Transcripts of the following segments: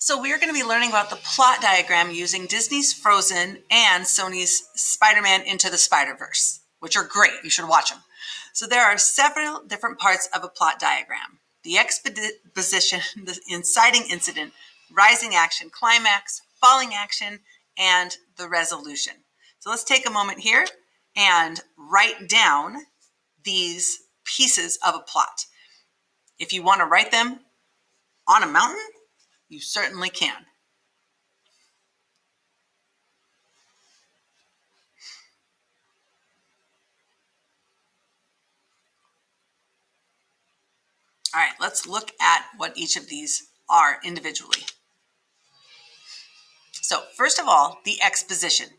So we're going to be learning about the plot diagram using Disney's Frozen and Sony's Spider-Man Into the Spider-Verse, which are great. You should watch them. So there are several different parts of a plot diagram. The exposition, the inciting incident, rising action, climax, falling action, and the resolution. So let's take a moment here and write down these pieces of a plot. If you want to write them on a mountain, you certainly can. All right, let's look at what each of these are individually. So first of all, the exposition.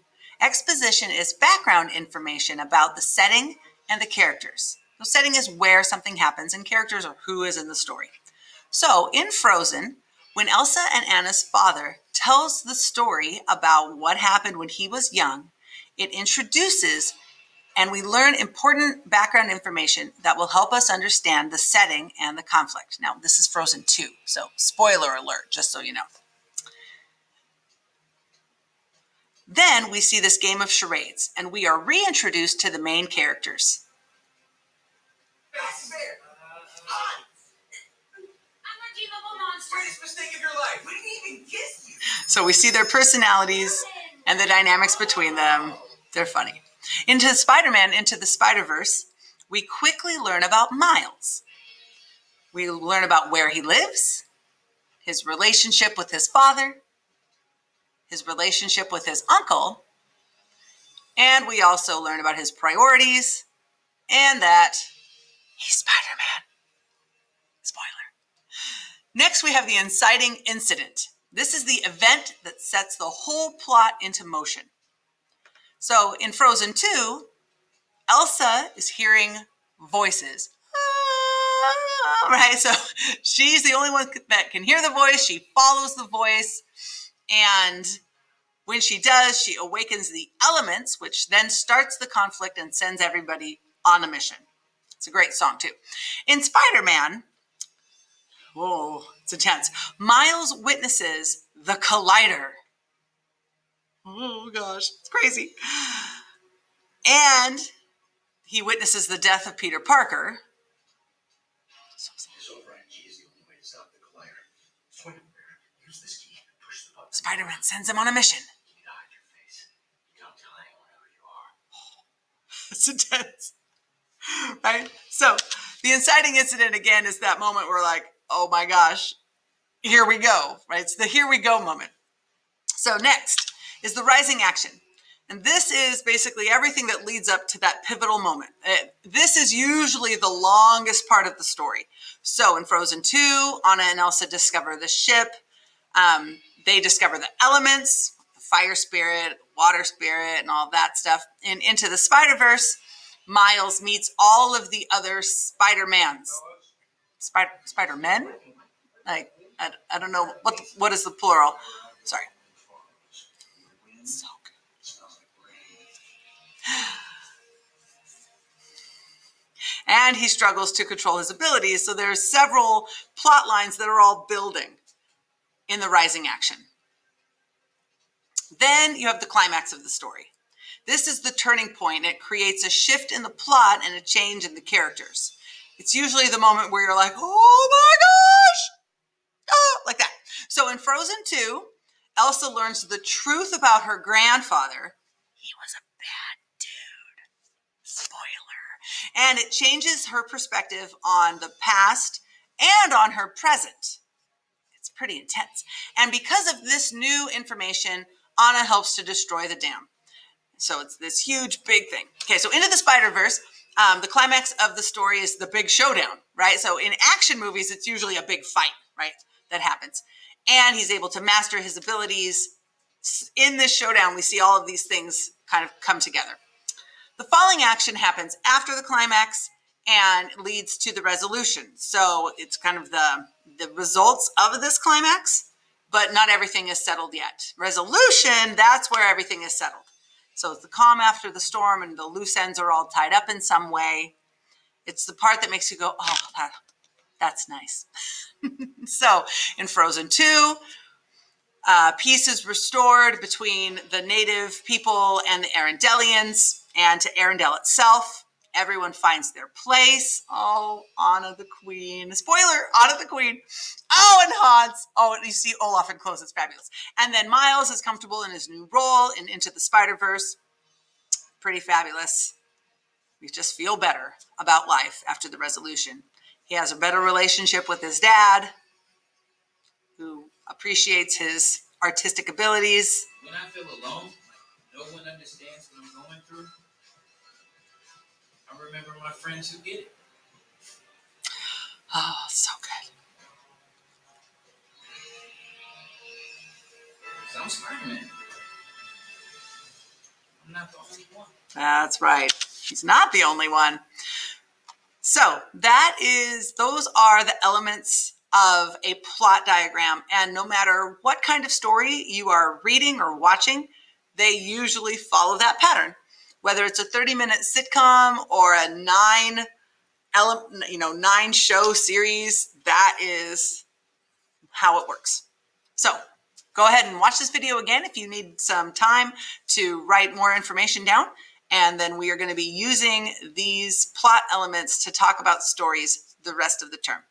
Exposition is background information about the setting and the characters. The setting is where something happens and characters are who is in the story. So in Frozen, when Elsa and Anna's father tells the story about what happened when he was young, it introduces and we learn important background information that will help us understand the setting and the conflict. Now, this is Frozen 2, so spoiler alert, just so you know. Then we see this game of charades, and we are reintroduced to the main characters. Greatest mistake of your life. We didn't even kiss you. So we see their personalities and the dynamics between them. They're funny. Into Spider-Man Into the Spider-Verse, we quickly learn about Miles. We learn about where he lives, his relationship with his father, his relationship with his uncle, and we also learn about his priorities and that he's Spider-Man. Spoiler. Next, we have the inciting incident. This is the event that sets the whole plot into motion. So in Frozen 2, Elsa is hearing voices. Right? So she's the only one that can hear the voice. She follows the voice. And when she does, she awakens the elements, which then starts the conflict and sends everybody on a mission. It's a great song, too. In Spider-Man, whoa, it's intense. Miles witnesses the Collider. Oh, gosh, it's crazy. And he witnesses the death of Peter Parker. Spider-Man sends him on a mission. It's intense, right? So the inciting incident, again, is that moment where like, oh my gosh, here we go, right? It's the here we go moment. So next is the rising action. And this is basically everything that leads up to that pivotal moment. This is usually the longest part of the story. So in Frozen 2, Anna and Elsa discover the ship. They discover the elements, the fire spirit, water spirit, and all that stuff. And Into the Spider-Verse, Miles meets all of the other Spider-Mans. Spider-Men? Like, I don't know, what is the plural? Sorry. So good. And he struggles to control his abilities. So there's several plot lines that are all building in the rising action. Then you have the climax of the story. This is the turning point. It creates a shift in the plot and a change in the characters. It's usually the moment where you're like, oh my gosh, oh, like that. So in Frozen 2, Elsa learns the truth about her grandfather. He was a bad dude. Spoiler. And it changes her perspective on the past and on her present. It's pretty intense. And because of this new information, Anna helps to destroy the dam. So it's this huge, big thing. Okay, so Into the Spider-Verse, the climax of the story is the big showdown, right? So in action movies, it's usually a big fight, right, that happens. And he's able to master his abilities. In this showdown, we see all of these things kind of come together. The falling action happens after the climax and leads to the resolution. So it's kind of the results of this climax, but not everything is settled yet. Resolution, that's where everything is settled. So it's the calm after the storm and the loose ends are all tied up in some way. It's the part that makes you go, oh, that's nice. So in Frozen 2, Peace is restored between the native people and the Arendelians and to Arendelle itself. Everyone finds their place. Oh, Anna the Queen. Spoiler, Anna the Queen. Oh, and Hans. Oh, and you see Olaf in clothes. It's fabulous. And then Miles is comfortable in his new role in Into the Spider-Verse. Pretty fabulous. We just feel better about life after the resolution. He has a better relationship with his dad, who appreciates his artistic abilities. When I feel alone, like no one understands what I'm going through, I remember my friends who get it. Oh, so good. So I'm Spider-Man. I'm not the only one. That's right. He's not the only one. So those are the elements of a plot diagram. And no matter what kind of story you are reading or watching, they usually follow that pattern. Whether it's a 30-minute sitcom or a 9-show series, that is how it works. So go ahead and watch this video again if you need some time to write more information down. And then we are going to be using these plot elements to talk about stories the rest of the term.